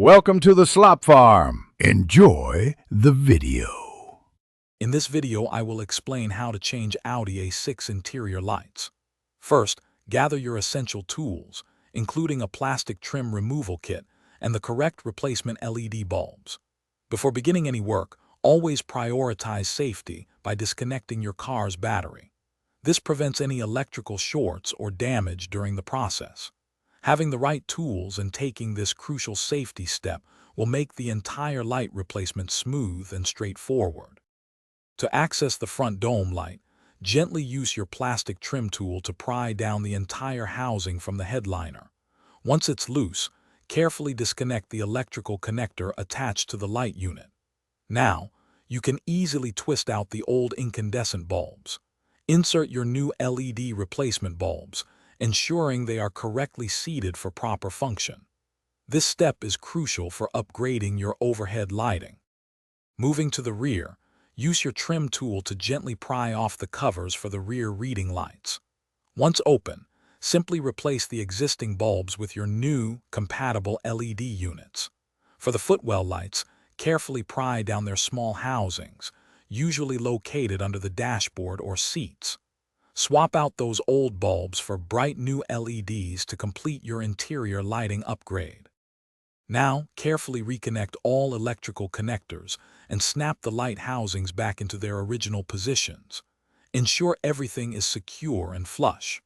Welcome to the Slop Farm. Enjoy the video. In this video, I will explain how to change Audi A6 interior lights. First, gather your essential tools, including a plastic trim removal kit and the correct replacement LED bulbs. Before beginning any work, always prioritize safety by disconnecting your car's battery. This prevents any electrical shorts or damage during the process. Having the right tools and taking this crucial safety step will make the entire light replacement smooth and straightforward. To access the front dome light, gently use your plastic trim tool to pry down the entire housing from the headliner. Once it's loose, carefully disconnect the electrical connector attached to the light unit. Now, you can easily twist out the old incandescent bulbs. Insert your new LED replacement bulbs, ensuring they are correctly seated for proper function. This step is crucial for upgrading your overhead lighting. Moving to the rear, use your trim tool to gently pry off the covers for the rear reading lights. Once open, simply replace the existing bulbs with your new, compatible LED units. For the footwell lights, carefully pry down their small housings, usually located under the dashboard or seats. Swap out those old bulbs for bright new LEDs to complete your interior lighting upgrade. Now, carefully reconnect all electrical connectors and snap the light housings back into their original positions. Ensure everything is secure and flush.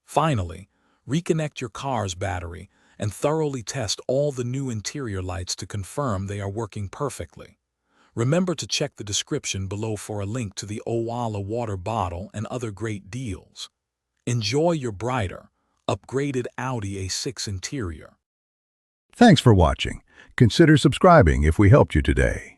Finally, reconnect your car's battery and thoroughly test all the new interior lights to confirm they are working perfectly. Remember to check the description below for a link to the Owala water bottle and other great deals. Enjoy your brighter, upgraded Audi A6 interior. Thanks for watching. Consider subscribing if we helped you today.